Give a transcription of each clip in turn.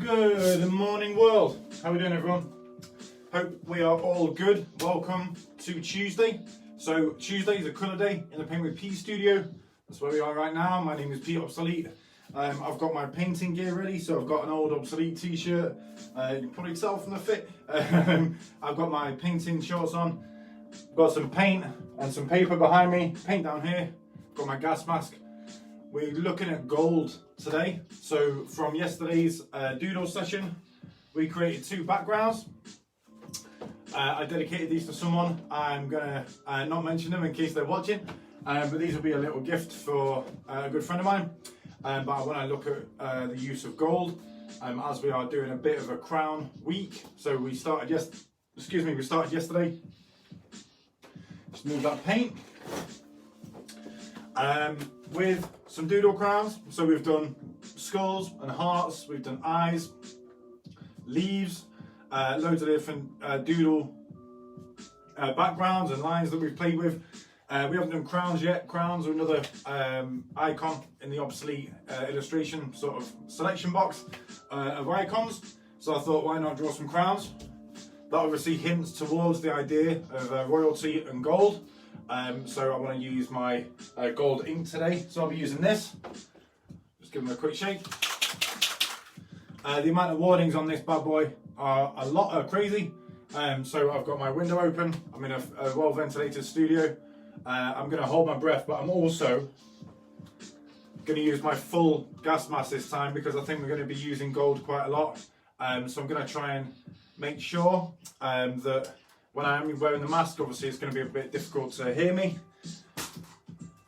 Good morning world, how are we doing everyone? Hope we are all good. Welcome to Tuesday. So Tuesday is a colour day in the Paint with Pete studio. That's where we are right now. My name is Pete Obsolete. I've got my painting gear ready, so I've got an old Obsolete t-shirt. You can probably tell from the fit. I've got my painting shorts on. Got some paint and some paper behind me. Paint down here. Got my gas mask. We're looking at gold today. So from yesterday's Doodle session, we created two backgrounds. I dedicated these to someone. I'm gonna not mention them in case they're watching, but these will be a little gift for a good friend of mine. But I want to look at the use of gold as we are doing a bit of a crown week. So we started yesterday. Just move that paint. With some doodle crowns. So we've done skulls and hearts, we've done eyes, leaves, loads of different doodle backgrounds and lines that we've played with. We haven't done crowns yet. Crowns are another icon in the Obsolete illustration sort of selection box of icons. So I thought, why not draw some crowns? That obviously hints towards the idea of royalty and gold. So I want to use my gold ink today. So I'll be using this. Just give them a quick shake. The amount of warnings on this bad boy are crazy. So I've got my window open. I'm in a well ventilated studio. I'm going to hold my breath, but I'm also going to use my full gas mask this time because I think we're going to be using gold quite a lot. So I'm going to try and make sure that when I'm wearing the mask, obviously it's going to be a bit difficult to hear me.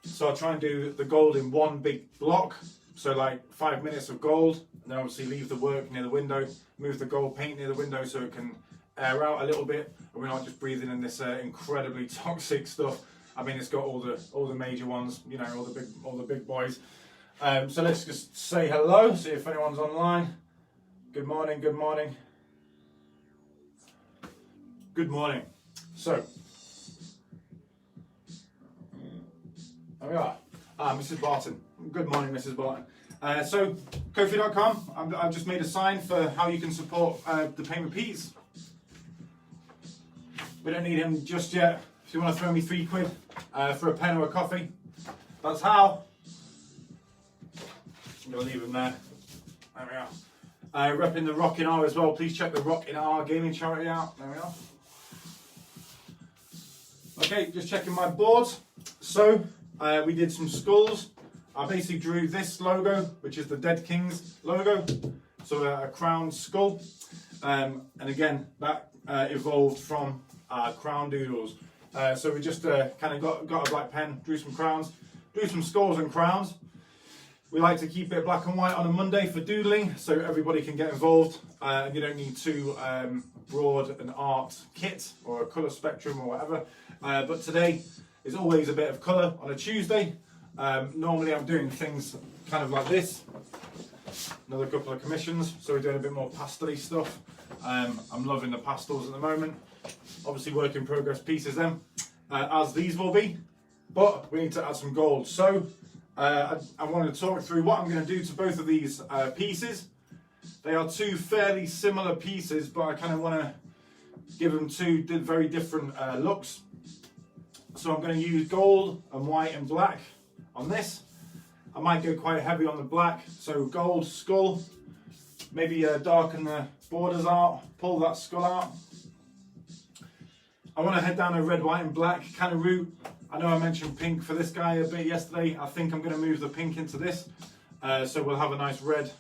So I'll try and do the gold in one big block. So like 5 minutes of gold, and then obviously leave the work near the window, move the gold paint near the window so it can air out a little bit, and we're not just breathing in this incredibly toxic stuff. I mean, it's got all the major ones, you know, all the big boys. So let's just say hello, see if anyone's online. Good morning, good morning. Good morning. So, there we are. Mrs. Barton. Good morning, Mrs. Barton. So, Ko-fi.com, I've just made a sign for how you can support the Paint with Pete's. We don't need him just yet. If you want to throw me £3 for a pen or a coffee, that's how. I'm going to leave him there. There we are. Repping the Rock in R as well. Please check the Rock in R gaming charity out. There we are. Okay, just checking my boards. So, we did some skulls. I basically drew this logo, which is the Dead Kings logo. So a crowned skull. And again, that evolved from crown doodles. So we just kind of got a black pen, drew some crowns, drew some skulls and crowns. We like to keep it black and white on a Monday for doodling, so everybody can get involved. You don't need too broad an art kit or a colour spectrum or whatever. But today is always a bit of colour on a Tuesday. Normally I'm doing things kind of like this. Another couple of commissions, so we're doing a bit more pastel-y stuff. I'm loving the pastels at the moment. Obviously work in progress pieces then, as these will be. But we need to add some gold. So I wanted to talk through what I'm going to do to both of these pieces. They are two fairly similar pieces, but I kind of want to give them two very different looks. So I'm going to use gold and white and black on this. I might go quite heavy on the black, so gold skull, maybe darken the borders out, pull that skull out. I want to head down a red, white and black kind of route. I know I mentioned pink for this guy a bit yesterday. I think I'm going to move the pink into this. So we'll have a nice red.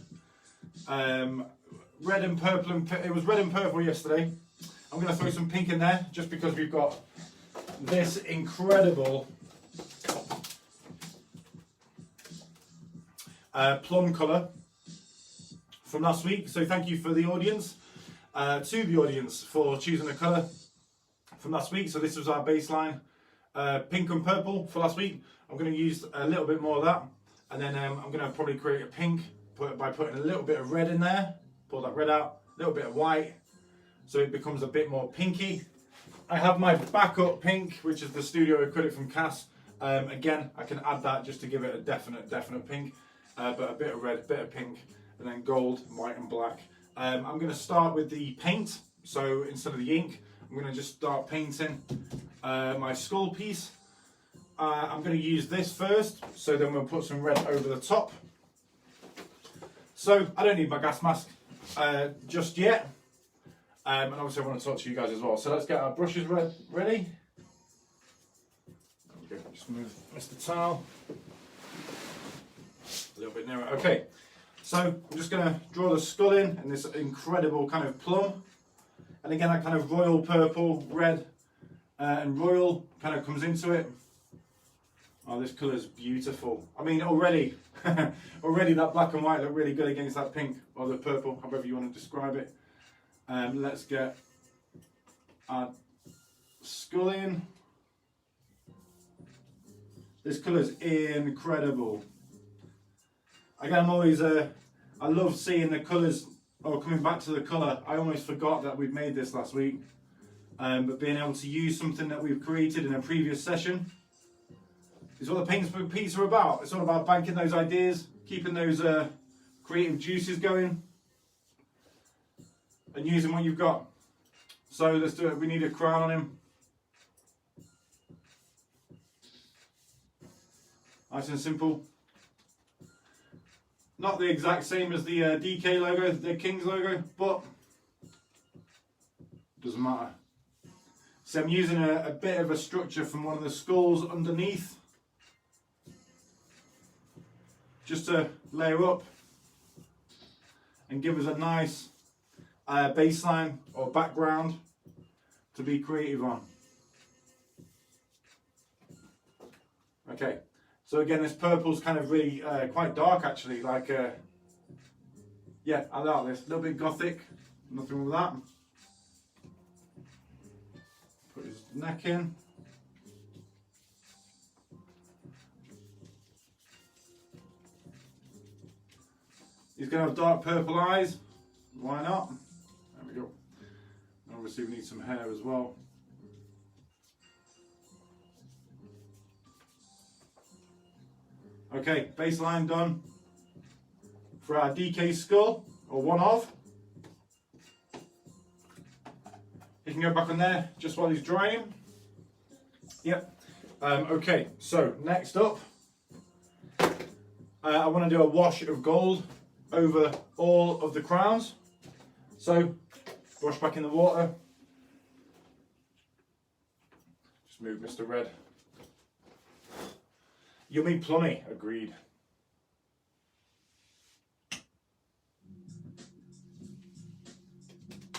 Red and purple, it was red and purple yesterday. I'm going to throw some pink in there just because we've got this incredible plum colour from last week. So thank you for the audience, for choosing a colour from last week. So this was our baseline. Pink and purple for last week. I'm going to use a little bit more of that, and then I'm going to probably create a pink by putting a little bit of red in there. Pull that red out, a little bit of white, so it becomes a bit more pinky. I have my backup pink, which is the studio acrylic from Cass. Again, I can add that just to give it a definite pink, but a bit of red, a bit of pink, and then gold, white and black I'm going to start with the paint. So instead of the ink, I'm going to just start painting my skull piece. I'm going to use this first, so then we'll put some red over the top. So I don't need my gas mask just yet. And obviously I want to talk to you guys as well. So let's get our brushes ready. There we go. Just move Mr. Towel a little bit nearer. Okay, so I'm just going to draw the skull in this incredible kind of plum. And again, that kind of royal purple, red and royal kind of comes into it. Oh, this colour is beautiful. I mean, already that black and white look really good against that pink or the purple, however you want to describe it. Let's get our skull in. This colour is incredible. Again, I'm always, I love seeing the colours, or coming back to the colour. I almost forgot that we'd made this last week. But being able to use something that we've created in a previous session is what the Paints with Pete's are about. It's all about banking those ideas, keeping those creative juices going, and using what you've got. So let's do it. We need a crown on him. Nice and simple. Not the exact same as the DK logo, the King's logo, but doesn't matter. So I'm using a bit of a structure from one of the skulls underneath, just to layer up and give us a nice baseline or background to be creative on. Okay, so again, this purple's kind of really quite dark actually, like yeah, I like this, a little bit gothic, nothing wrong with that. Put his neck in. He's going to have dark purple eyes. Why not? There we go. Obviously we need some hair as well. Okay, baseline done for our DK skull, or one of. He can go back on there just while he's drying. Yep. Okay, so next up, I want to do a wash of gold over all of the crowns. So, brush back in the water. Just move Mr. Red. Yummy plummy, agreed.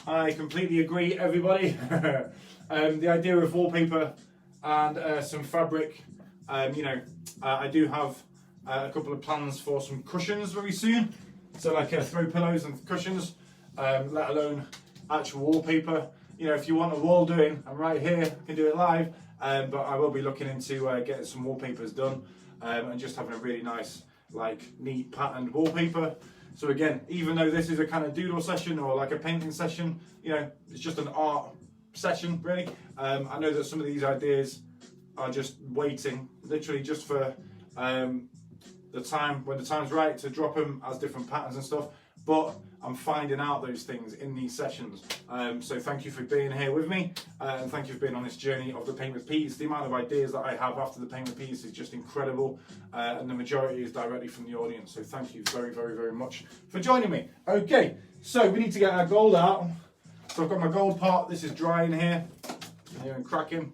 I completely agree, everybody. The idea of wallpaper and some fabric, you know, I do have a couple of plans for some cushions very soon. So like throw pillows and cushions, let alone actual wallpaper. You know, if you want a wall doing, I'm right here, I can do it live. But I will be looking into getting some wallpapers done and just having a really nice, like, neat patterned wallpaper. So again, even though this is a kind of doodle session or like a painting session, you know, it's just an art session really. I know that some of these ideas are just waiting, literally just for the time, when the time's right to drop them as different patterns and stuff. But I'm finding out those things in these sessions. So thank you for being here with me, and thank you for being on this journey of the Paint with Pete's. The amount of ideas that I have after the Paint with Pete's is just incredible, and the majority is directly from the audience. So thank you very, very, very much for joining me. Okay, so we need to get our gold out. So I've got my gold pot. This is drying here and cracking.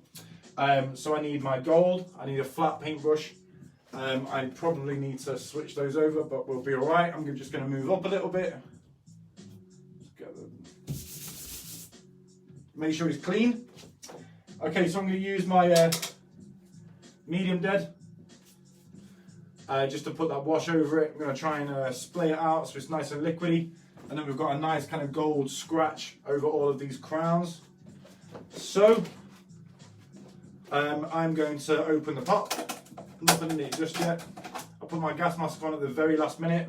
So I need my gold. I need a flat paintbrush. I probably need to switch those over, but we'll be all right. I'm just going to move up a little bit. Make sure it's clean. Okay, so I'm going to use my medium dead just to put that wash over it. I'm going to try and splay it out so it's nice and liquidy. And then we've got a nice kind of gold scratch over all of these crowns. So I'm going to open the pot. Nothing in it just yet. I'll put my gas mask on at the very last minute,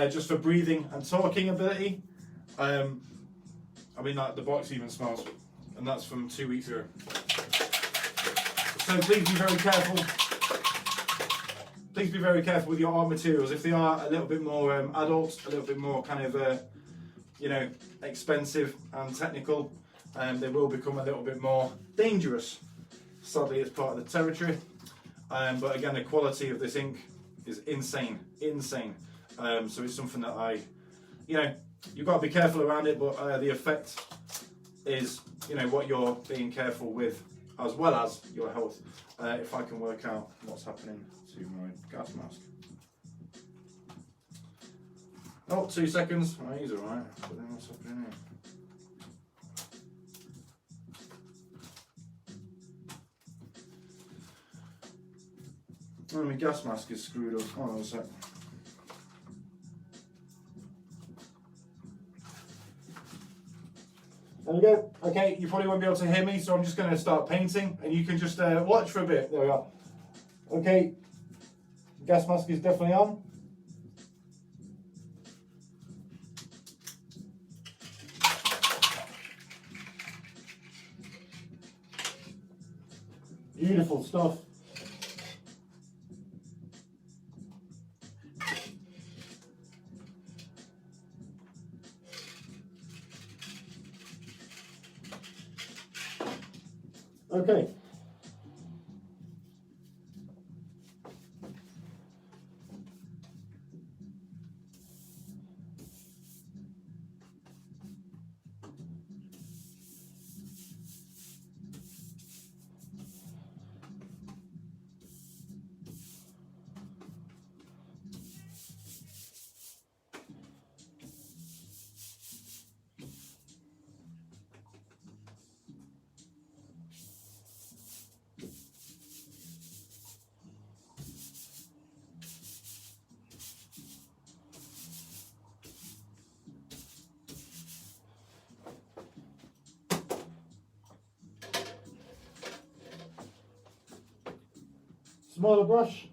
just for breathing and talking ability. I mean, like, the box even smells, and that's from 2 weeks ago. So please be very careful please be very careful with your art materials. If they are a little bit more adult, a little bit more kind of, you know, expensive and technical, they will become a little bit more dangerous. Sadly, it's part of the territory. But again, the quality of this ink is insane, insane. So it's something that you know, you've got to be careful around it, but the effect is, you know, what you're being careful with, as well as your health. If I can work out what's happening to my gas mask. Oh, 2 seconds. Oh, he's alright. But then what's happening here? Oh, my gas mask is screwed up. Hold on a sec. There we go. Okay, you probably won't be able to hear me, so I'm just going to start painting, and you can just watch for a bit. There we are. Okay, gas mask is definitely on. Beautiful stuff. Okay. Smaller brush.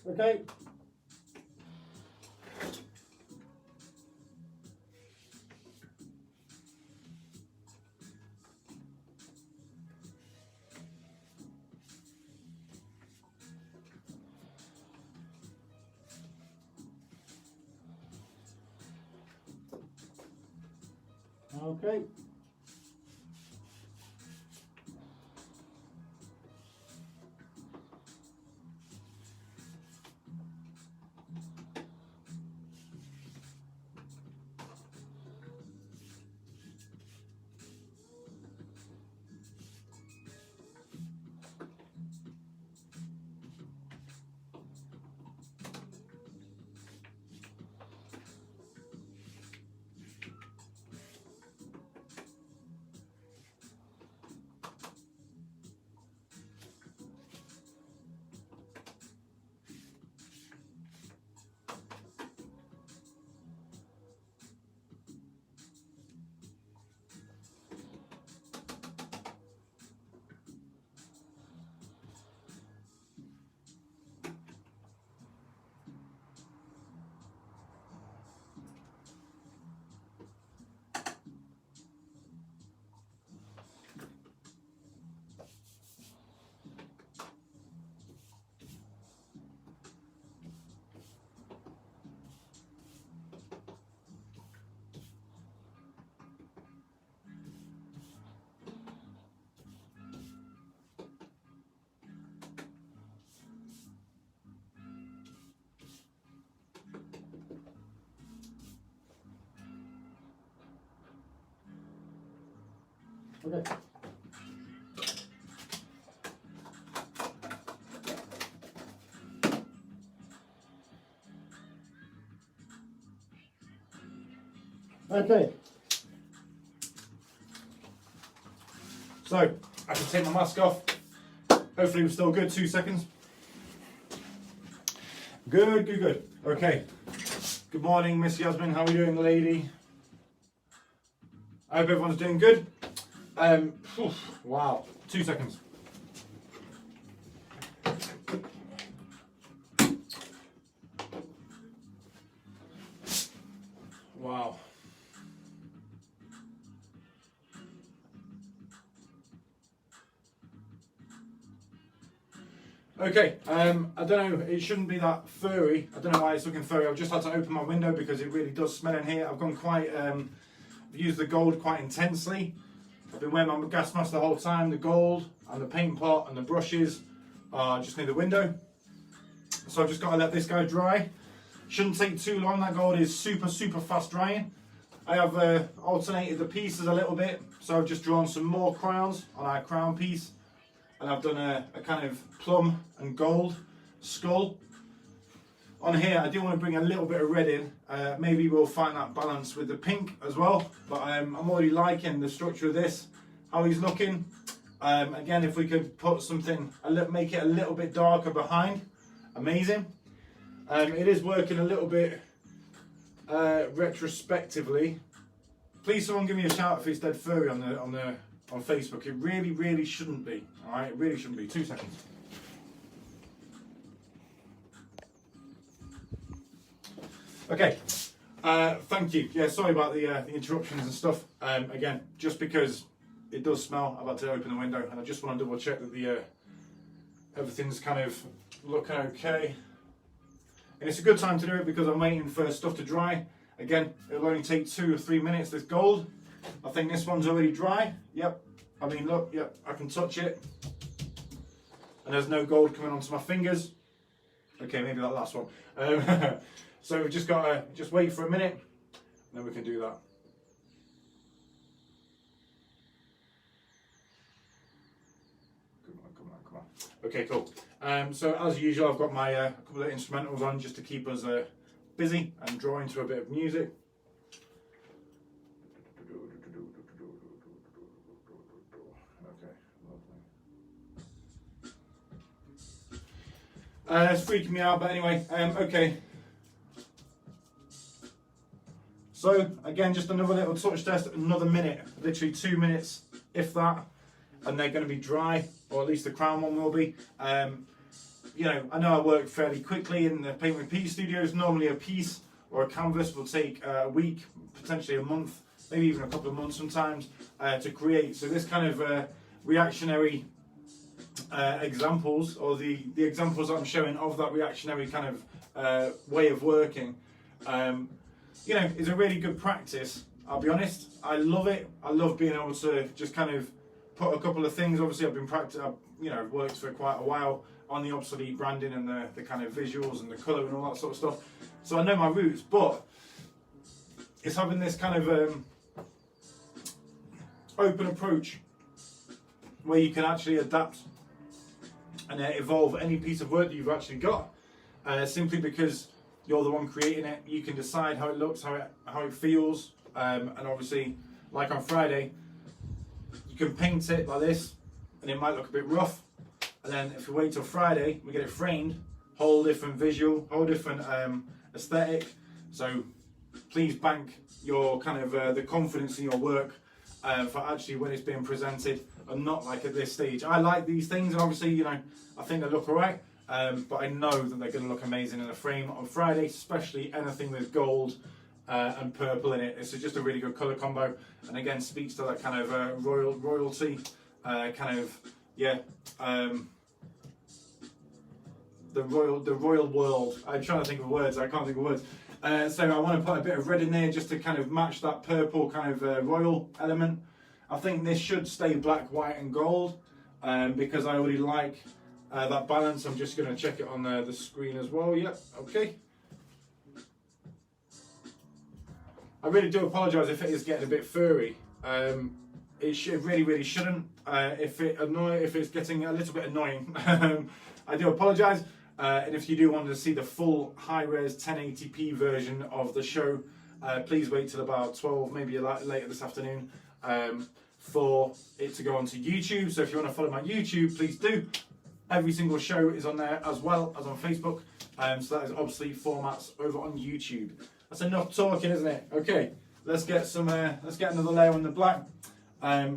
Okay. Okay. Okay. Okay. So I can take my mask off. Hopefully we're still good. 2 seconds. Good, good, good. Okay. Good morning, Miss Yasmin. How are you doing, lady? I hope everyone's doing good. Wow. 2 seconds. Wow. Okay, I don't know, it shouldn't be that furry. I don't know why it's looking furry. I've just had to open my window because it really does smell in here. I've gone quite, I've used the gold quite intensely. I've been wearing my gas mask the whole time. The gold and the paint pot and the brushes are just near the window. So I've just got to let this guy dry. Shouldn't take too long. That gold is super, super fast drying. I have alternated the pieces a little bit. So I've just drawn some more crowns on our crown piece. And I've done a kind of plum and gold skull. On here, I do want to bring a little bit of red in. Maybe we'll find that balance with the pink as well. But I'm already liking the structure of this, how he's looking. Again, if we could put something, make it a little bit darker behind, amazing. It is working a little bit retrospectively. Please, someone give me a shout if it's dead furry on Facebook. It really, really shouldn't be. All right, it really shouldn't be. 2 seconds. Okay. Thank you. Yeah, sorry about the interruptions and stuff. Again, just because it does smell, I've had to open the window, and I just want to double check that the everything's kind of looking okay. And it's a good time to do it because I'm waiting for stuff to dry. Again, it'll only take 2 or 3 minutes. This gold, I think this one's already dry. Yep. I mean, look, yep, I can touch it. And there's no gold coming onto my fingers. Okay, maybe that last one. So we've just got to just wait for a minute, and then we can do that. Come on, come on, come on. Okay, cool. So as usual, I've got my couple of instrumentals on just to keep us busy and drawing to a bit of music. It's freaking me out, but anyway, okay. So again, just another little touch test, another minute, literally 2 minutes, if that, and they're going to be dry, or at least the crown one will be. You know I work fairly quickly in the Paint with Pete studios. Normally a piece or a canvas will take a week, potentially a month, maybe even a couple of months sometimes to create. So this kind of reactionary examples, or the examples that I'm showing of that reactionary kind of way of working, is a really good practice. I'll be honest, I love it. I love being able to just kind of put a couple of things. Obviously, I've been I've worked for quite a while on the obsolete branding and the kind of visuals and the colour and all that sort of stuff. So I know my roots, but it's having this kind of open approach where you can actually adapt and evolve any piece of work that you've actually got, simply because you're the one creating it. You can decide how it looks, how it feels, and obviously, like on Friday, you can paint it like this, and it might look a bit rough. And then if we wait till Friday, we get it framed, whole different visual, whole different aesthetic. So please bank your kind of the confidence in your work for actually when it's being presented, and not like at this stage. I like these things, and obviously, I think they look alright, but I know that they're going to look amazing in a frame on Friday, especially anything with gold and purple in it. It's just a really good colour combo, and again speaks to that kind of royalty, the royal world. I'm trying to think of words. I can't think of words. So I want to put a bit of red in there just to kind of match that purple kind of royal element. I think this should stay black, white and gold because I already like that balance. I'm just going to check it on the screen as well. Yep, okay. I really do apologise if it is getting a bit furry. It really shouldn't. If it's getting a little bit annoying, I do apologise. And if you do want to see the full high-res 1080p version of the show, please wait till about 12, maybe later this afternoon, for it to go onto YouTube. So if you want to follow my YouTube, please do. Every single show is on there as well as on Facebook. So that is obsolete formats over on YouTube. That's enough talking, isn't it? Okay, let's get another layer on the black.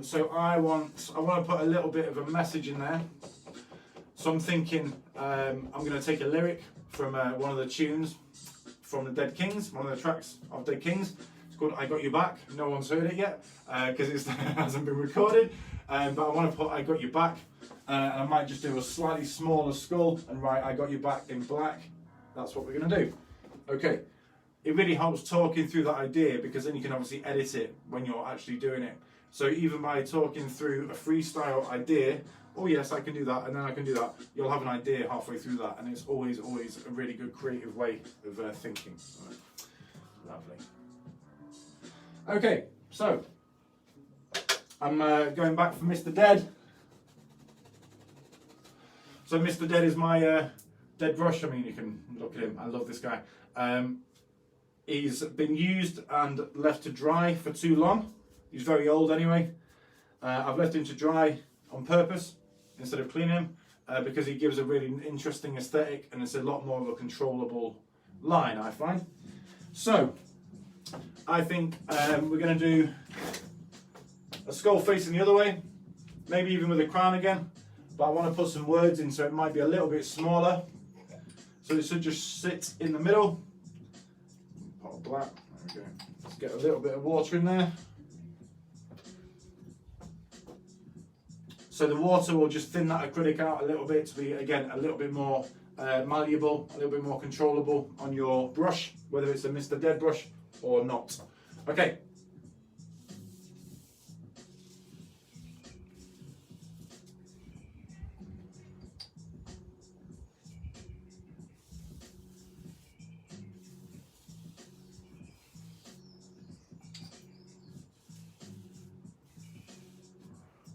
So I want to put a little bit of a message in there. So I'm thinking I'm going to take a lyric from one of the tunes from the Dead Kings, one of the tracks of Dead Kings. It's called "I Got You Back." No one's heard it yet because it hasn't been recorded. But I want to put "I Got You Back," and I might just do a slightly smaller skull and write "I Got You Back" in black. That's what we're going to do. Okay. It really helps talking through that idea because then you can obviously edit it when you're actually doing it. So even by talking through a freestyle idea, oh yes, I can do that, and then I can do that, you'll have an idea halfway through that, and it's always a really good creative way of thinking. Right. Lovely. Okay, so I'm going back for Mr. Dead. So Mr. Dead is my dead brush. I mean, you can look at him. I love this guy. He's been used and left to dry for too long. He's very old anyway. I've left him to dry on purpose instead of cleaning him because he gives a really interesting aesthetic and it's a lot more of a controllable line, I find. So, I think we're going to do a skull facing the other way, maybe even with a crown again, but I want to put some words in so it might be a little bit smaller. So it should just sit in the middle. Pot of black, there we go. Let's get a little bit of water in there. So the water will just thin that acrylic out a little bit to be, again, a little bit more malleable, a little bit more controllable on your brush, whether it's a Mr. Dead brush or not. Okay.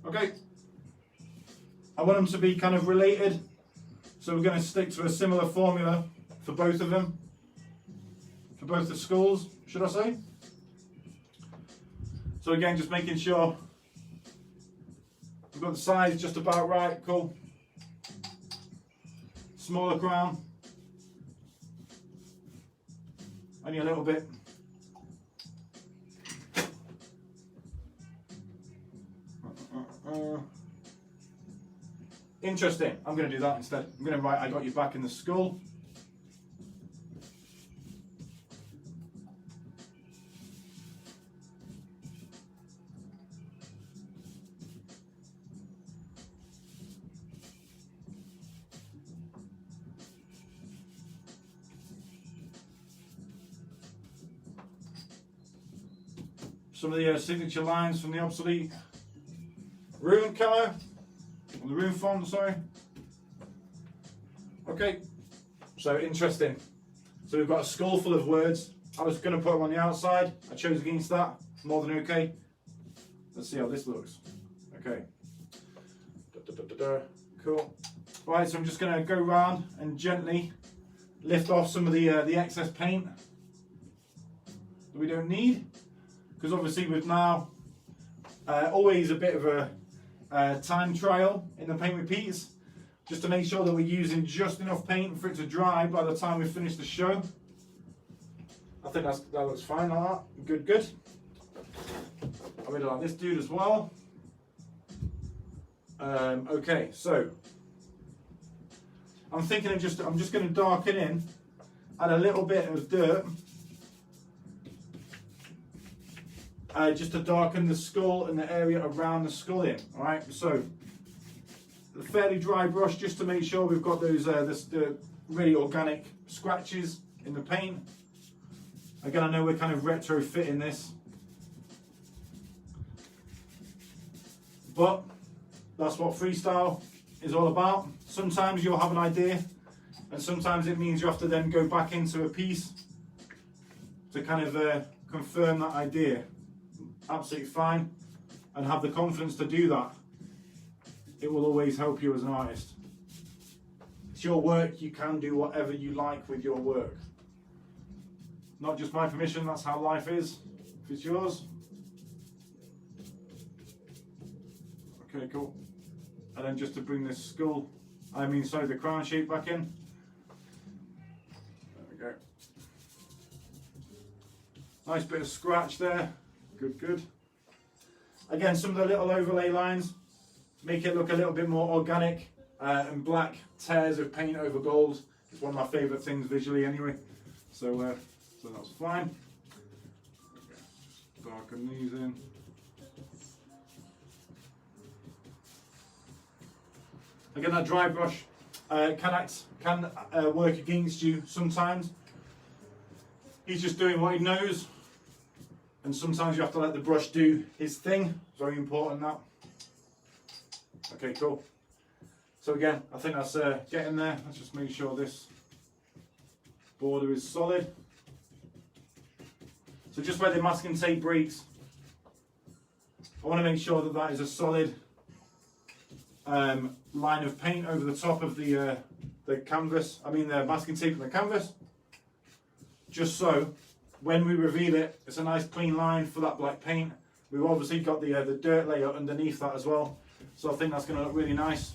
Okay. I want them to be kind of related, so we're going to stick to a similar formula for both of them, for both the skulls, should I say? So again, just making sure we've got the size just about right, cool. Smaller crown, only a little bit. Interesting. I'm going to do that instead. I'm going to write "I got you back" in the skull. Some of the signature lines from the obsolete rune colour. On the rune font, sorry. Okay, so interesting. So we've got a skull full of words. I was going to put them on the outside. I chose against that. More than okay. Let's see how this looks. Okay. Cool. Right, so I'm just going to go round and gently lift off some of the excess paint that we don't need. Because obviously with now always a bit of a time trial in the paint repeats, just to make sure that we're using just enough paint for it to dry by the time we finish the show. I think that looks fine like that. Good, good. I really like this dude as well. Okay, so I'm thinking of I'm just going to darken in, add a little bit of dirt, just to darken the skull and the area around the skull in. All right, so a fairly dry brush just to make sure we've got those the really organic scratches in the paint. Again, I know we're kind of retrofitting this, but that's what freestyle is all about. Sometimes you'll have an idea, and sometimes it means you have to then go back into a piece to kind of confirm that idea. Absolutely fine. and have the confidence to do that, it will always help you as an artist. It's your work, you can do whatever you like with your work. Not just my permission, that's how life is. If it's yours. Okay, cool. And then just to bring this skull, the crown shape back in. There we go. Nice bit of scratch there. Good, good. Again, some of the little overlay lines make it look a little bit more organic, and black tears of paint over gold is one of my favourite things visually anyway. So that's fine. Okay. Just darken these in. Again, that dry brush can work against you sometimes. He's just doing what he knows, and sometimes you have to let the brush do his thing. Very important, that. Okay, cool. So again, I think that's getting there. Let's just make sure this border is solid. So just where the masking tape breaks, I want to make sure that that is a solid line of paint over the top of the canvas. The masking tape on the canvas. Just so when we reveal it, it's a nice clean line for that black paint. We've obviously got the dirt layer underneath that as well, so I think that's going to look really nice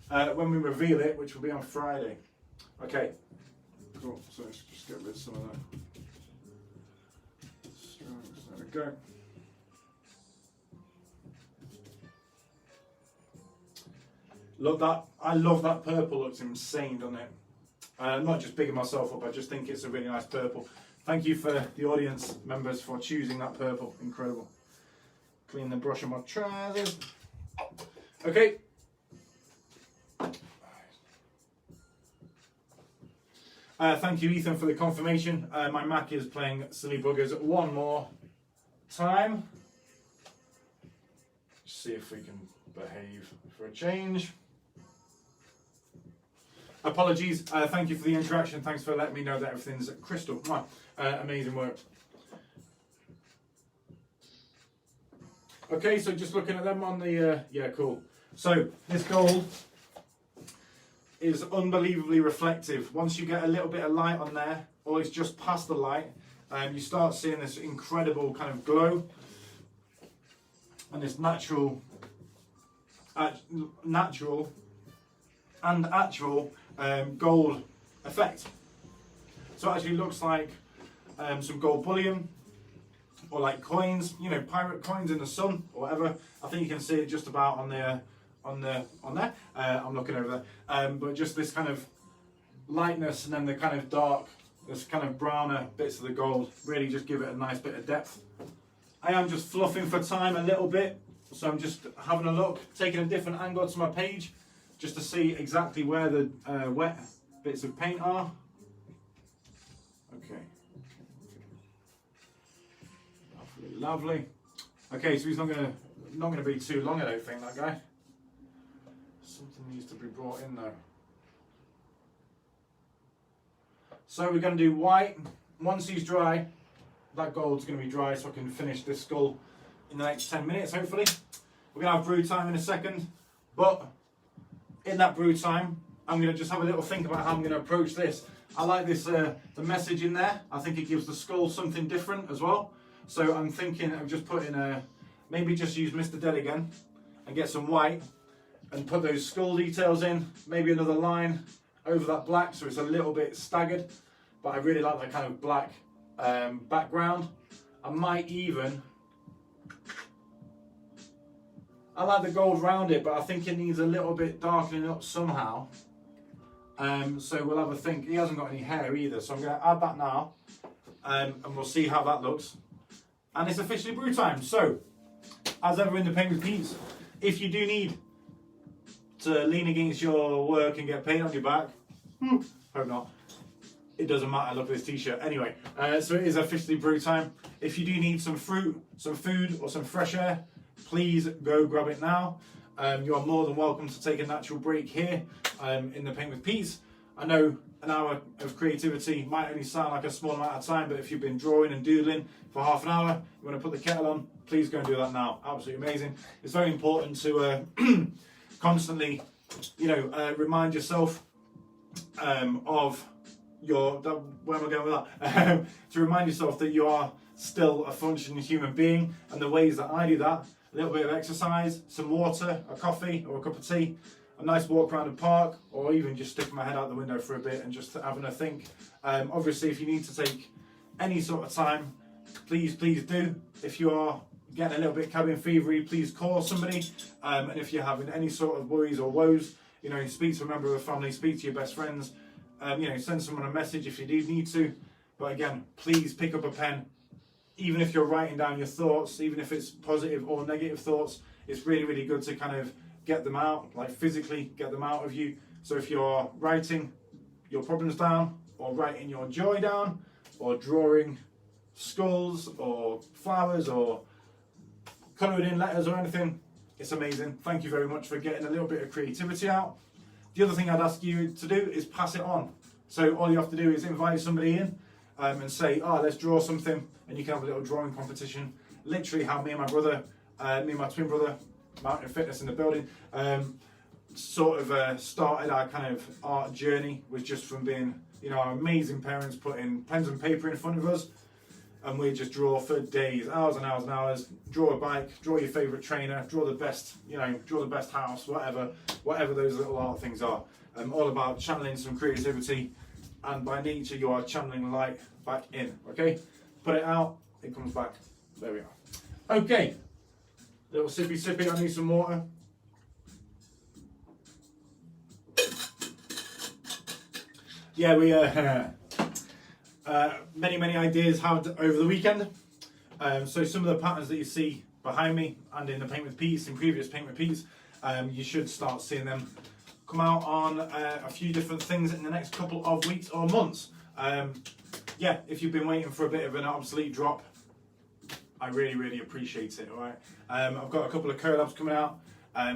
when we reveal it, which will be on Friday. Okay, cool. So let's just get rid of some of that. There we go. Look, I love that purple. Looks insane, doesn't it? I'm not just bigging myself up, I just think it's a really nice purple. Thank you for the audience members for choosing that purple. Incredible. Clean the brush on my trousers. Okay. Thank you, Ethan, for the confirmation. My Mac is playing silly buggers one more time. See if we can behave for a change. Apologies, thank you for the interaction. Thanks for letting me know that everything's crystal. Amazing work. Okay, so just looking at them on the, yeah, cool. So this gold is unbelievably reflective. Once you get a little bit of light on there, or it's just past the light, you start seeing this incredible kind of glow and this natural and actual gold effect. So it actually looks like some gold bullion, or like coins, pirate coins in the sun or whatever. I think you can see it just about on there. I'm looking over there. But just this kind of lightness, and then the kind of dark, this kind of browner bits of the gold really just give it a nice bit of depth. I am just fluffing for time a little bit, so I'm just having a look, taking a different angle to my page, just to see exactly where the wet bits of paint are. Okay. Lovely, lovely. Okay, so he's not gonna be too long, I don't think, that guy. Something needs to be brought in though. So we're going to do white. Once he's dry, that gold's going to be dry, so I can finish this skull in the next 10 minutes, hopefully. We're going to have brew time in a second, but in that brew time, I'm going to just have a little think about how I'm going to approach this. I like this, the message in there. I think it gives the skull something different as well. So I'm thinking of just putting maybe just use Mr. Dead again and get some white and put those skull details in, maybe another line over that black so it's a little bit staggered, but I really like that kind of black background. I like the gold around it, but I think it needs a little bit darkening up somehow. So we'll have a think. He hasn't got any hair either, so I'm going to add that now, and we'll see how that looks. And it's officially brew time. So, as ever in the Paint with Pete's, if you do need to lean against your work and get paint on your back, hope not. It doesn't matter, look at this t-shirt. Anyway, so it is officially brew time. If you do need some fruit, some food, or some fresh air, please go grab it now. You are more than welcome to take a natural break here in the Paint with Pete's. I know an hour of creativity might only sound like a small amount of time, but if you've been drawing and doodling for half an hour, you want to put the kettle on, please go and do that now. Absolutely amazing. It's very important to constantly, remind yourself of where am I going with that? To remind yourself that you are still a functioning human being, and the ways that I do that: a little bit of exercise, some water, a coffee or a cup of tea, a nice walk around the park, or even just sticking my head out the window for a bit and just having a think. Obviously, if you need to take any sort of time, please do. If you are getting a little bit cabin fevery, please call somebody. And if you're having any sort of worries or woes, speak to a member of the family, speak to your best friends. Send someone a message if you do need to. But again, please pick up a pen. Even if you're writing down your thoughts, even if it's positive or negative thoughts, it's really, really good to kind of get them out, like physically get them out of you. So if you're writing your problems down, or writing your joy down, or drawing skulls or flowers or colouring in letters or anything, it's amazing. Thank you very much for getting a little bit of creativity out. The other thing I'd ask you to do is pass it on. So all you have to do is invite somebody in and say, let's draw something, and you can have a little drawing competition. Literally how me and my twin brother, Mountain Fitness in the building, started our kind of art journey, was just from being, our amazing parents putting pens and paper in front of us, and we just draw for days, hours and hours and hours. Draw a bike, draw your favourite trainer, draw the best, draw the best house, whatever those little art things are. All about channeling some creativity, and by nature you are channeling light back in. Okay, put it out, it comes back. There we are. Okay, little sippy. I need some water. Yeah, we many ideas had over the weekend. So some of the patterns that you see behind me and in the Paint with Pete's, in previous Paint with Pete's, you should start seeing them come out on a few different things in the next couple of weeks or months. If you've been waiting for a bit of an obsolete drop, I really appreciate it. All right, I've got a couple of collabs coming out.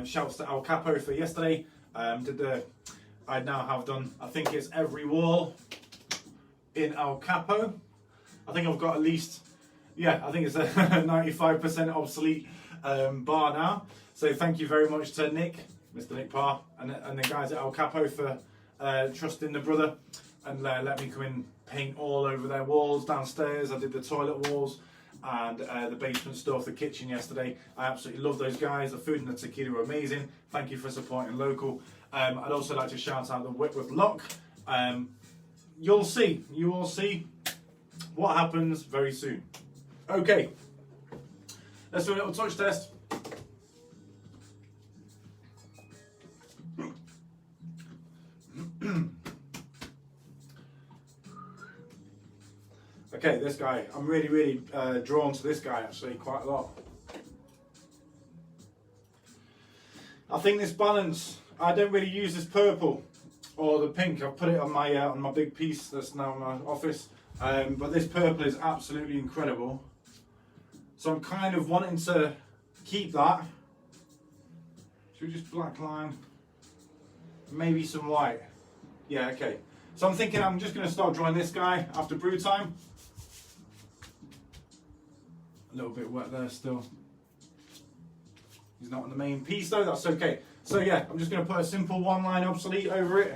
Shouts to El Capo for yesterday. I now have done, I think it's every wall in El Capo. I think I've got at least, I think it's a 95% obsolete bar now. So thank you very much to Nick, Mr. Nick Parr, and the guys at El Capo for trusting the brother and let me come in, paint all over their walls downstairs. I did the toilet walls and the basement stuff, the kitchen yesterday. I absolutely love those guys. The food and the tequila were amazing. Thank you for supporting local. I'd also like to shout out the Whitworth Lock. You will see what happens very soon. Okay, let's do a little touch test. Okay, this guy, I'm really drawn to this guy actually quite a lot. I think this balance, I don't really use this purple or the pink. I've put it on my big piece that's now in my office. But this purple is absolutely incredible. So I'm kind of wanting to keep that. Should we just black line? Maybe some white. Yeah, okay. So I'm thinking I'm just going to start drawing this guy after brew time. A little bit wet there still. He's not on the main piece though, that's okay. So yeah, I'm just going to put a simple one line obsolete over it.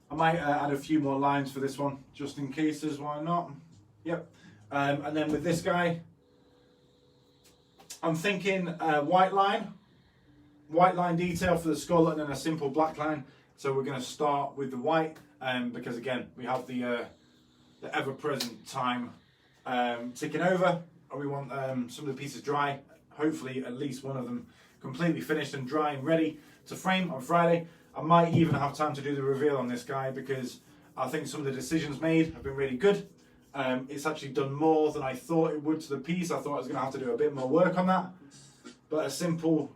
I might add a few more lines for this one, just in cases, why not? Yep. And then with this guy, I'm thinking white line detail for the skull, and then a simple black line. So we're going to start with the white, because again, we have the ever-present time ticking over, and we want some of the pieces dry. Hopefully, at least one of them completely finished and dry and ready to frame on Friday. I might even have time to do the reveal on this guy, because I think some of the decisions made have been really good. It's actually done more than I thought it would to the piece. I thought I was going to have to do a bit more work on that. But a simple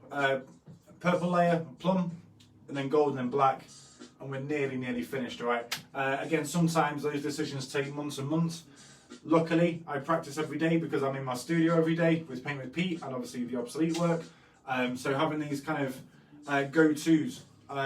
purple layer, plum, and then golden and black, and we're nearly finished, all right? Again, sometimes those decisions take months and months. Luckily, I practice every day because I'm in my studio every day with Paint with Pete and obviously the obsolete work. So having these kind of go-tos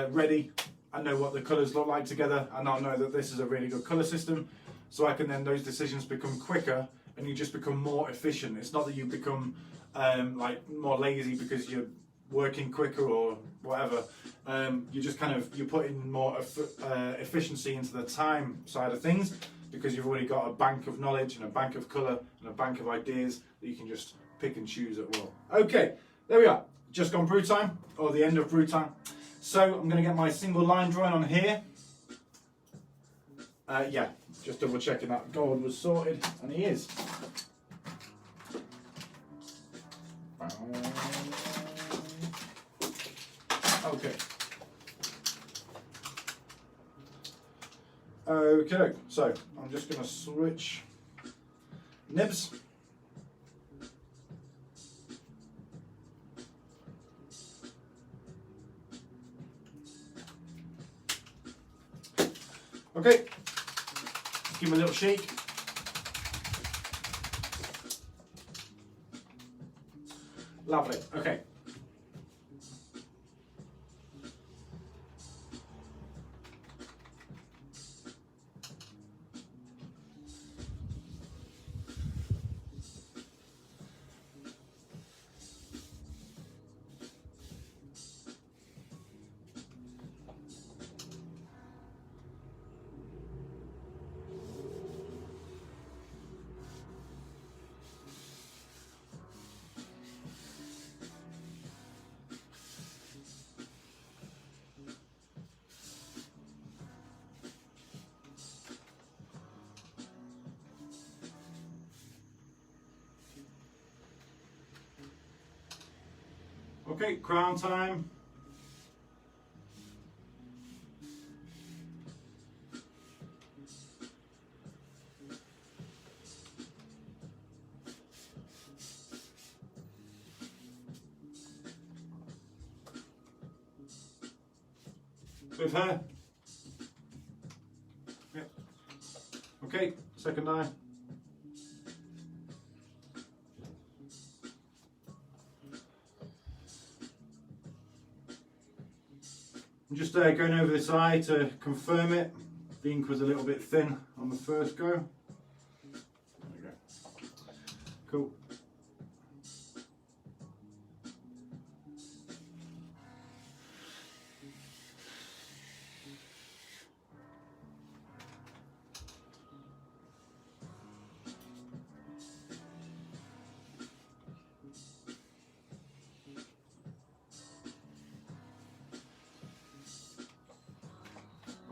ready I know what the colours look like together, and I'll know that this is a really good colour system, so I can then, those decisions become quicker and you just become more efficient. It's not that you become like more lazy because you're working quicker or whatever. You just kind of, you put in more efficiency into the time side of things, because you've already got a bank of knowledge and a bank of colour and a bank of ideas that you can just pick and choose at will. Okay, there we are. Just gone brew time, or the end of brew time. So I'm going to get my single line drawing on here. Yeah, just double checking that gold was sorted, and he is. Okay. Okay, so I'm just going to switch nibs. Okay, give him a little shake. Lovely, okay. Okay, crown time. With her. Yep. Okay, second eye. I'm just going over this eye to confirm it. The ink was a little bit thin on the first go. There we go. Cool.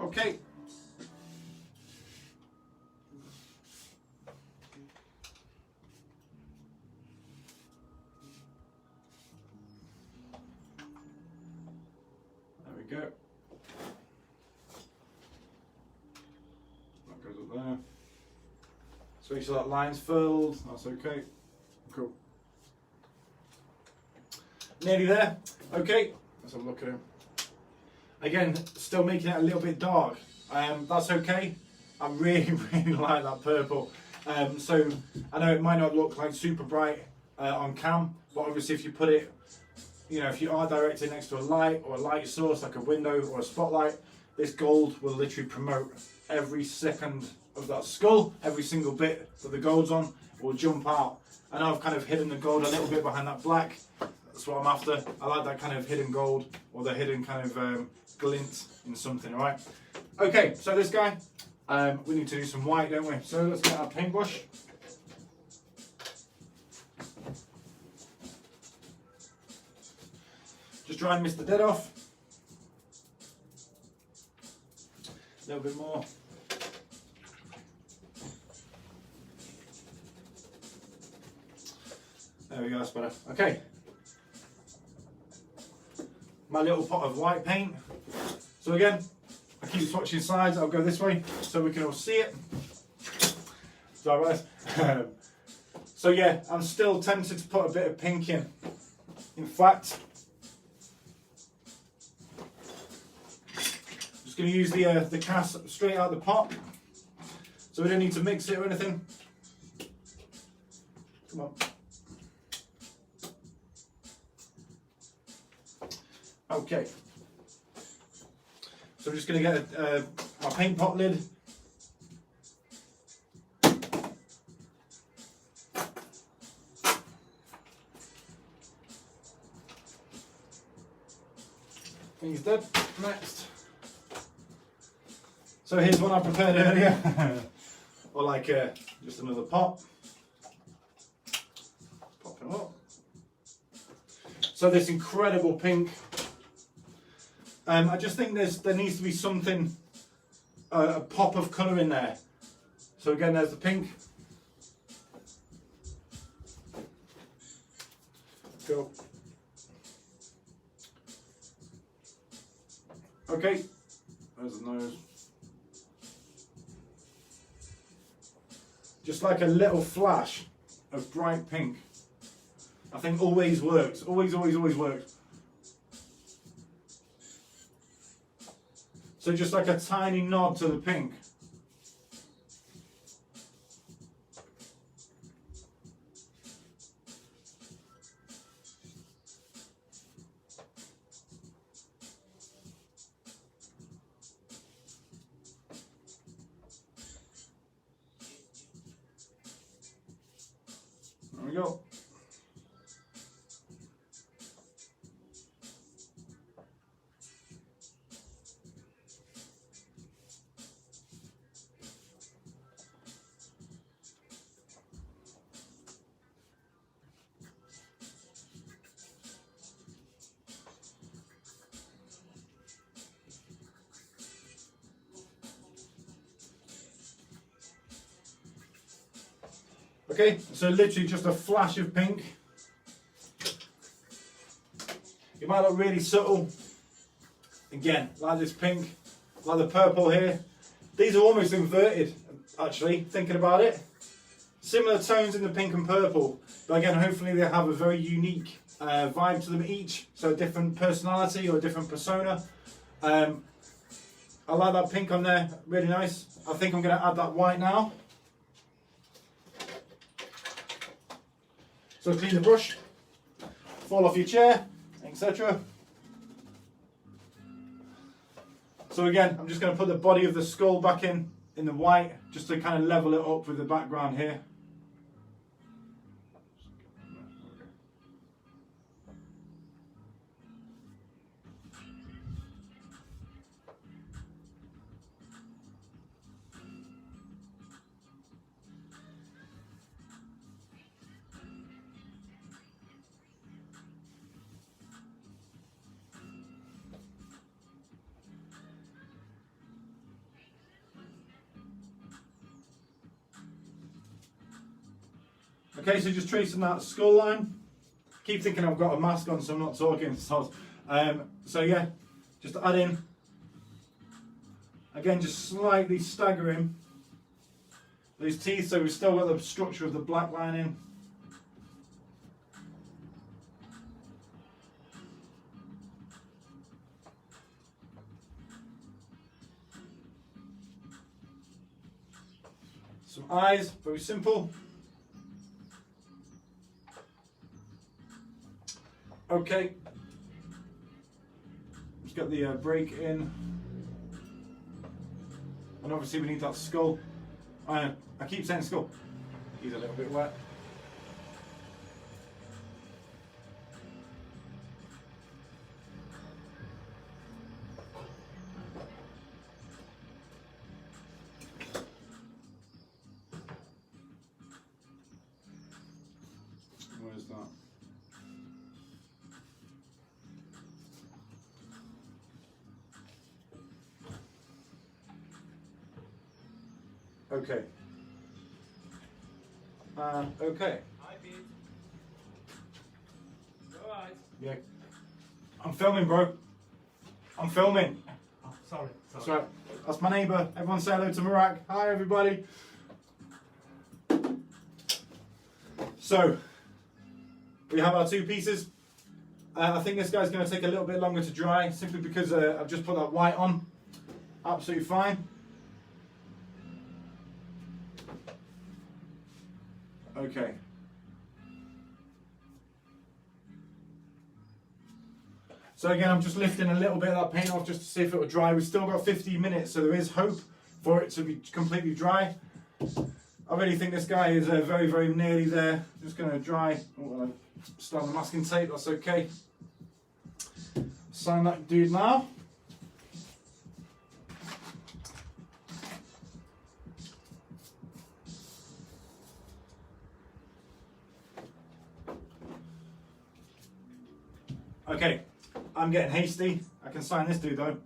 Okay. There we go. That goes up there. So make sure that line's filled. That's okay. Cool. Nearly there. Okay. Let's have a look at him. Again, still making it a little bit dark. That's okay. I really, really like that purple. So I know it might not look like super bright on cam, but obviously if you put it, you know, if you are directed next to a light or a light source like a window or a spotlight, this gold will literally promote every second of that skull. Every single bit that the gold's on will jump out. And I've kind of hidden the gold a little bit behind that black. That's what I'm after. I like that kind of hidden gold, or the hidden kind of glint in something, alright? Okay, so this guy, we need to do some white, don't we? So let's get our paintbrush. Just try and miss the dead off. A little bit more. There we go, that's better. Okay. My little pot of white paint. So again, I keep swatching sides. I'll go this way so we can all see it. So, so yeah, I'm still tempted to put a bit of pink in. In fact, I'm just going to use the cast straight out of the pot. So we don't need to mix it or anything. Come on. Okay. So I'm just going to get my paint pot lid. He's dead. Next. So here's one I prepared earlier. Or like just another pot. Pop it up. So this incredible pink. I just think there needs to be something, a pop of colour in there. So again, there's the pink. Go. Okay, there's the nose. Just like a little flash of bright pink. I think always works. Always works. So just like a tiny nod to the pink. There we go. Okay, so literally just a flash of pink. It might look really subtle. Again, like this pink, like the purple here. These are almost inverted, actually, thinking about it. Similar tones in the pink and purple, but again, hopefully they have a very unique vibe to them each. So a different personality or a different persona. I like that pink on there, really nice. I think I'm going to add that white now. So clean the brush, fall off your chair, etc. So again, I'm just going to put the body of the skull back in the white, just to kind of level it up with the background here. Okay, so just tracing that skull line. Keep thinking I've got a mask on, so I'm not talking. So yeah, just add in. Again, just slightly staggering these teeth, so we've still got the structure of the black line in. Some eyes, very simple. Okay, let's get the break in, and obviously we need that skull. I keep saying skull, he's a little bit wet. Where's that? Okay. Okay. Hi, Pete. Alright. Yeah. I'm filming, bro. I'm filming. Oh, sorry. That's right. That's my neighbour. Everyone say hello to Marak. Hi, everybody. So, we have our two pieces. I think this guy's going to take a little bit longer to dry, simply because I've just put that white on. Absolutely fine. Okay. So again, I'm just lifting a little bit of that paint off just to see if it will dry. We've still got 15 minutes, so there is hope for it to be completely dry. I really think this guy is very, very nearly there. Just going to dry. Oh, still on the masking tape, that's okay. Sign that dude now. Okay, I'm getting hasty. I can sign this dude though.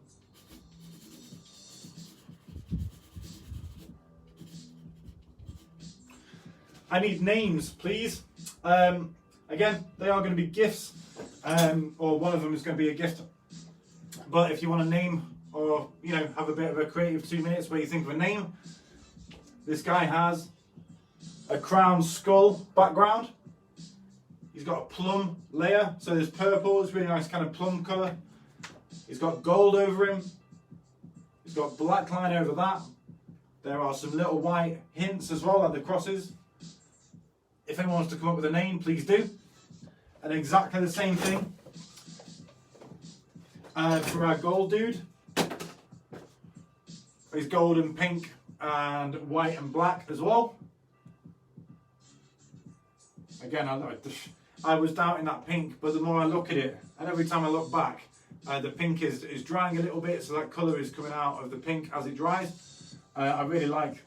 I need names, please. Again, they are going to be gifts, or one of them is going to be a gift. But if you want a name, or have a bit of a creative 2 minutes where you think of a name, this guy has a crown skull background. He's got a plum layer, so there's purple, it's really nice kind of plum colour. He's got gold over him. He's got black line over that. There are some little white hints as well, like the crosses. If anyone wants to come up with a name, please do. And exactly the same thing for our gold dude. He's gold and pink and white and black as well. Again, I was doubting that pink, but the more I look at it, and every time I look back, the pink is drying a little bit, so that colour is coming out of the pink as it dries. I really like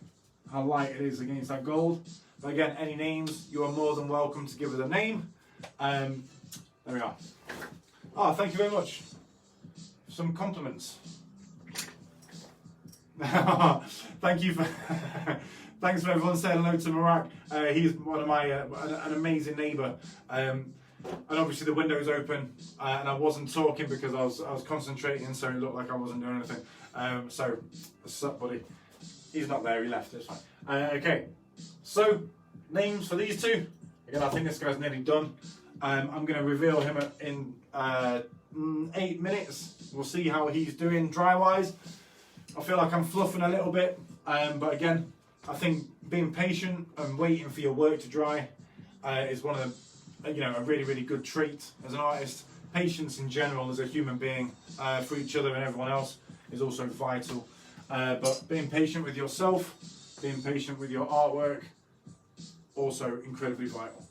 how light it is against that gold. But again, any names, you are more than welcome to give us a name. There we are. Oh, thank you very much. Some compliments. Thank you for... Thanks for everyone saying hello to Marak. He's one of my an amazing neighbour, and obviously the window's open, and I wasn't talking because I was concentrating, so it looked like I wasn't doing anything. So, what's up, buddy? He's not there. He left. It's fine. Okay, so names for these two. Again, I think this guy's nearly done. I'm going to reveal him in 8 minutes. We'll see how he's doing dry wise. I feel like I'm fluffing a little bit, but again, I think being patient and waiting for your work to dry is one of the, a really, really good trait as an artist. Patience in general as a human being for each other and everyone else is also vital. But being patient with yourself, being patient with your artwork, also incredibly vital.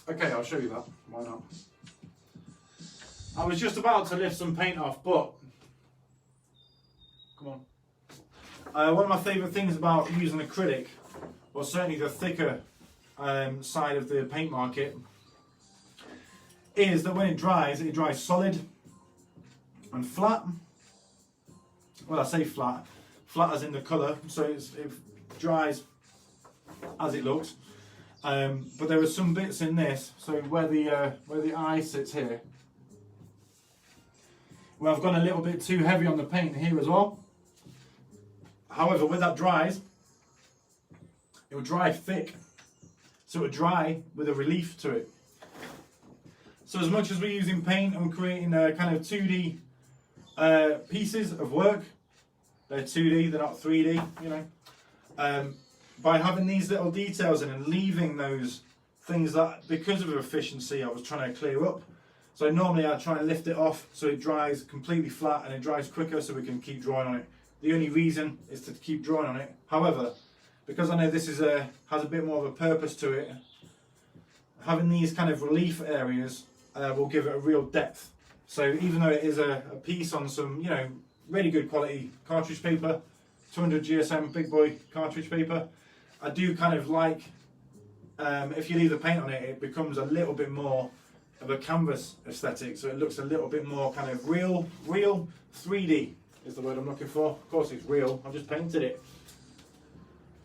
Okay, I'll show you that. Why not? I was just about to lift some paint off, but come on. One of my favourite things about using acrylic, or certainly the thicker side of the paint market, is that when it dries solid and flat. Well, I say flat as in the colour, so it dries as it looks. But there are some bits in this, so where the eye sits here, where I've gone a little bit too heavy on the paint here as well. However, when that dries, it will dry thick, so it will dry with a relief to it. So as much as we're using paint and creating kind of 2D pieces of work, they're 2D, they're not 3D, by having these little details in and leaving those things that, because of efficiency, I was trying to clear up. So normally I try and lift it off so it dries completely flat and it dries quicker so we can keep drawing on it. The only reason is to keep drawing on it. However, because I know this is has a bit more of a purpose to it, having these kind of relief areas will give it a real depth. So even though it is a piece on some, really good quality cartridge paper, 200 GSM big boy cartridge paper, I do kind of like, if you leave the paint on it, it becomes a little bit more of a canvas aesthetic, so it looks a little bit more kind of real 3D is the word I'm looking for. Of course it's real, I've just painted it.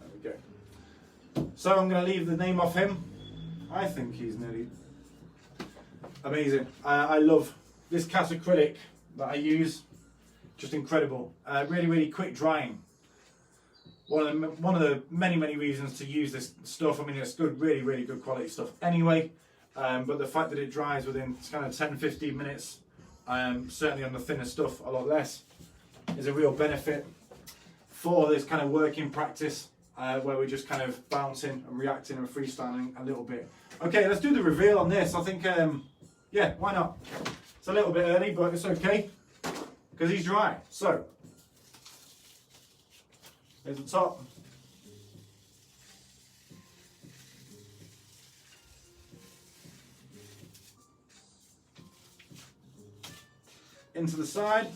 There we go. So I'm going to leave the name off him. I think he's nearly amazing. I love this cast acrylic that I use, just incredible. Really, really quick drying. One of the many reasons to use this stuff. I mean, it's good, really, really good quality stuff anyway. But the fact that it dries within kind of 10-15 minutes, certainly on the thinner stuff a lot less, is a real benefit for this kind of working practice where we're just kind of bouncing and reacting and freestyling a little bit. Okay, let's do the reveal on this. I think yeah, why not? It's a little bit early, but it's okay because he's dry. So there's the top. Into the side.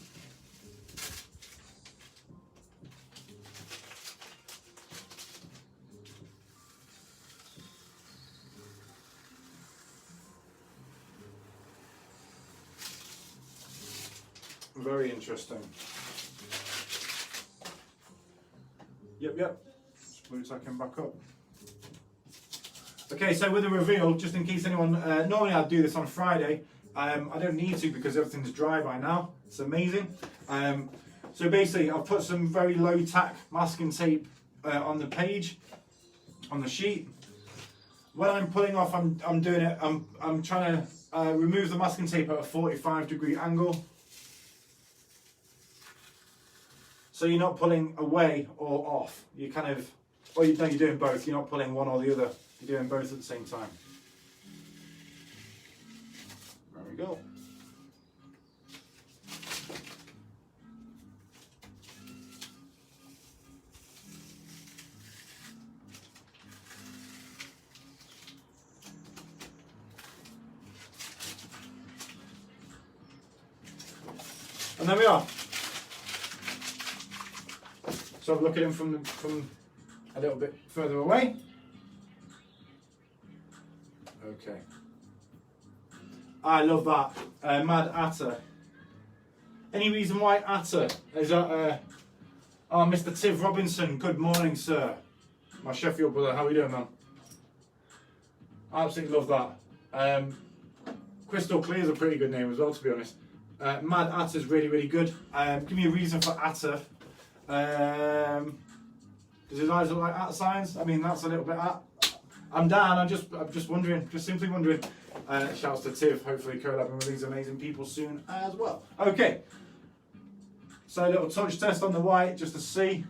Very interesting. Yep. Screw tacking back up. Okay, so with the reveal, just in case anyone, normally I'd do this on Friday. I don't need to because everything's dry by now. It's amazing. So basically, I've put some very low tack masking tape on the page, on the sheet. When I'm pulling off, I'm doing it. I'm trying to remove the masking tape at a 45-degree angle. So you're not pulling away or off. You kind of, or you're doing both. You're not pulling one or the other. You're doing both at the same time. There we go. And there we are. So I've looked at him from a little bit further away. Okay. I love that. Mad Atta. Any reason why Atta? Is that oh, Mr. Tiv Robinson, good morning, sir. My Sheffield brother, how are you doing, man? I absolutely love that. Crystal Clear is a pretty good name as well, to be honest. Mad Atta is really, really good. Give me a reason for Atta. Does his eyes look like at signs? I mean, that's a little bit at. I'm down. I'm just wondering, just simply wondering. Shouts to Tiv. Hopefully, collabing with these amazing people soon as well. Okay. So a little touch test on the white just to see.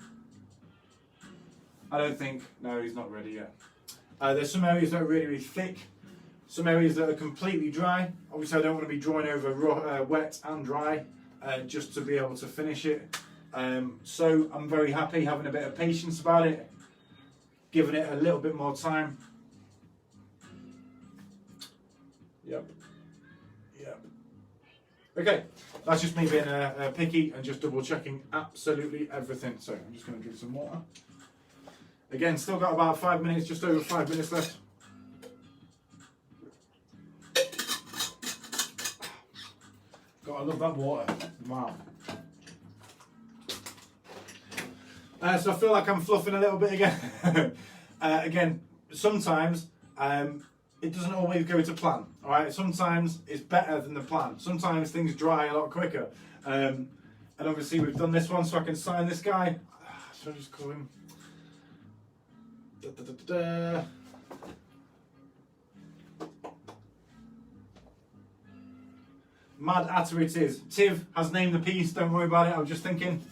I don't think. No, he's not ready yet. There's some areas that are really, really thick. Some areas that are completely dry. Obviously, I don't want to be drawing over raw, wet and dry, just to be able to finish it. So I'm very happy having a bit of patience about it, giving it a little bit more time. Yep. Okay, that's just me being picky and just double checking absolutely everything. So I'm just going to drink some water. Again, still got about 5 minutes, just over 5 minutes left. God, I love that water. Wow. So I feel like I'm fluffing a little bit again. Again, sometimes it doesn't always go to plan. All right, sometimes it's better than the plan. Sometimes things dry a lot quicker. And obviously we've done this one, so I can sign this guy. Should I just call him? Mad Atta it is. Tiv has named the piece. Don't worry about it. I was just thinking.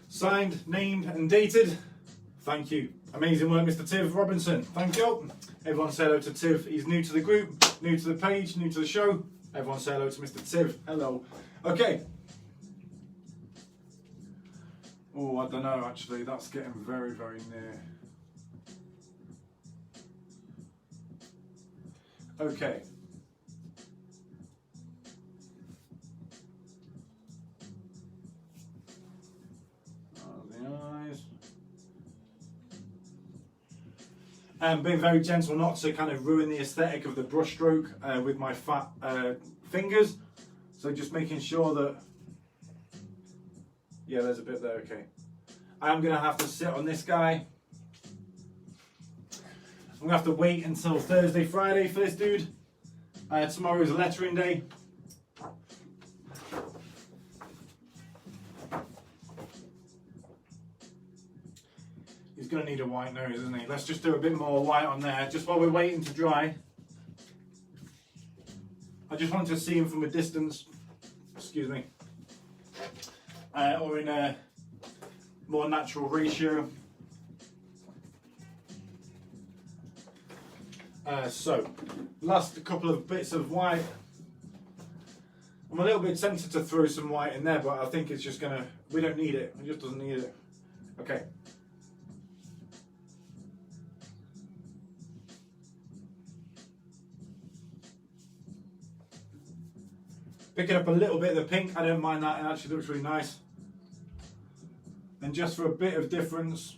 Signed, named and dated. Thank you. Amazing work, Mr. Tiv Robinson. Thank you. Everyone say hello to Tiv. He's new to the group, new to the page, new to the show. Everyone say hello to Mr. Tiv. Hello. Okay. Oh, I don't know actually. That's getting very, very near. Okay. And being very gentle not to kind of ruin the aesthetic of the brush stroke with my fat fingers. So just making sure that, yeah, there's a bit there, okay. I'm going to have to sit on this guy. I'm going to have to wait until Thursday, Friday for this dude. Tomorrow is lettering day. He's going to need a white nose, isn't he? Let's just do a bit more white on there, just while we're waiting to dry. I just want to see him from a distance, excuse me, or in a more natural ratio. So, last couple of bits of white. I'm a little bit tempted to throw some white in there, but I think it's just gonna, we don't need it, it just doesn't need it. Okay. Picking up a little bit of the pink, I don't mind that, it actually looks really nice. And just for a bit of difference,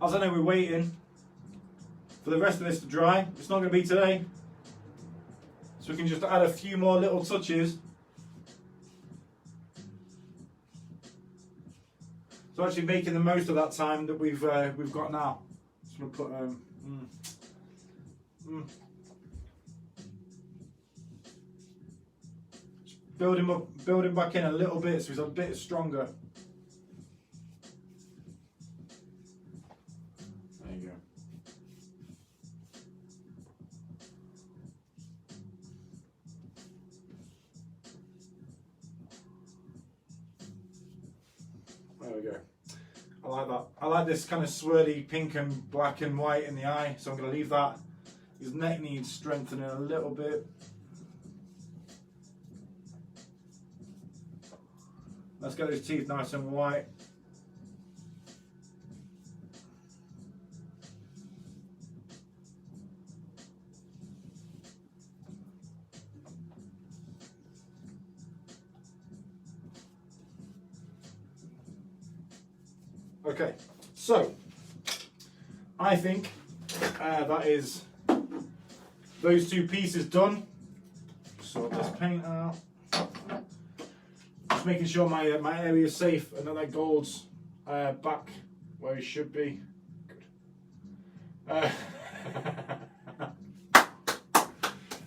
as I know we're waiting for the rest of this to dry, it's not going to be today, so we can just add a few more little touches. So actually making the most of that time that we've got now. Just going to put just build him back in a little bit so he's a bit stronger. There you go. There we go. I like that. I like this kind of swirly pink and black and white in the eye, so I'm going to leave that. His neck needs strengthening a little bit. Let's get his teeth nice and white. Okay, so I think that is those two pieces done. Sort this paint out. Just making sure my area is safe and that that gold's back where it should be. Good.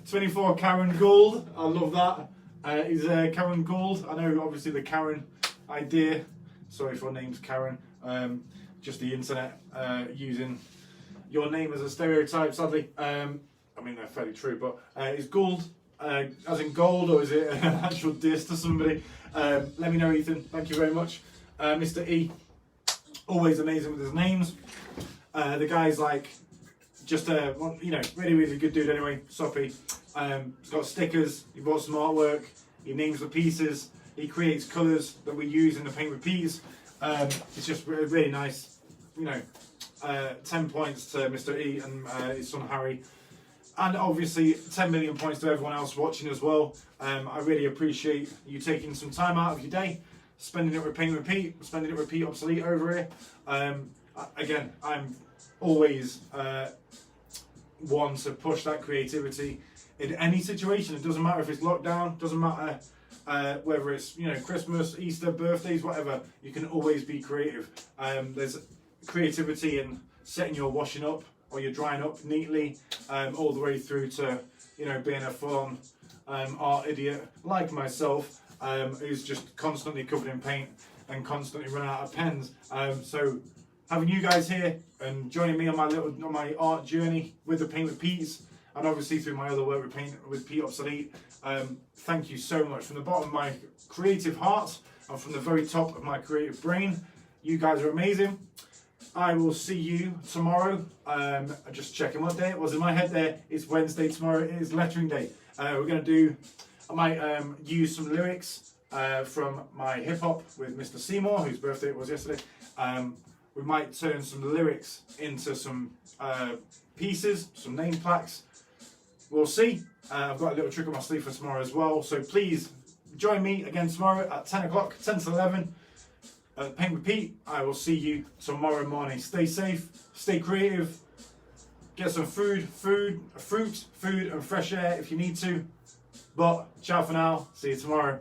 24 Karen gold. I love that. Is Karen gold? I know obviously the Karen idea. Sorry for names Karen. Just the internet using your name as a stereotype, sadly. I mean, they're fairly true, but is gold as in gold, or is it an actual diss to somebody? Let me know, Ethan. Thank you very much. Mr. E, always amazing with his names. The guy's like just a, you know, really, really good dude anyway. Soppy. He's got stickers, he bought some artwork, he names the pieces, he creates colours that we use in the paint repeats. It's just really, really nice, you know. 10 points to Mr. E and his son Harry, and obviously 10 million points to everyone else watching as well. I really appreciate you taking some time out of your day, spending it with paint repeat, spending it with Repeat Obsolete over here. Again, I'm always one to push that creativity in any situation. It doesn't matter if it's lockdown, doesn't matter whether it's, you know, Christmas, Easter, birthdays, whatever. You can always be creative. There's creativity in setting your washing up or your drying up neatly, all the way through to, you know, being a full-on art idiot like myself, who's just constantly covered in paint and constantly running out of pens. So having you guys here and joining me on my art journey with the paint repeats, and obviously through my other work with paint with Repeat Obsolete, thank you so much from the bottom of my creative heart and from the very top of my creative brain. You guys are amazing. I will see you tomorrow. Just checking what day it was in my head there. It's Wednesday tomorrow. It is lettering day. We're going to do, I might use some lyrics from my hip hop with Mr. Seymour, whose birthday it was yesterday. We might turn some lyrics into some pieces, some name plaques. We'll see. I've got a little trick up my sleeve for tomorrow as well. So please join me again tomorrow at 10 o'clock, 10 to 11. Paint Repeat. I will see you tomorrow morning. Stay safe, stay creative, get some fruit, and fresh air if you need to. But ciao for now. See you tomorrow.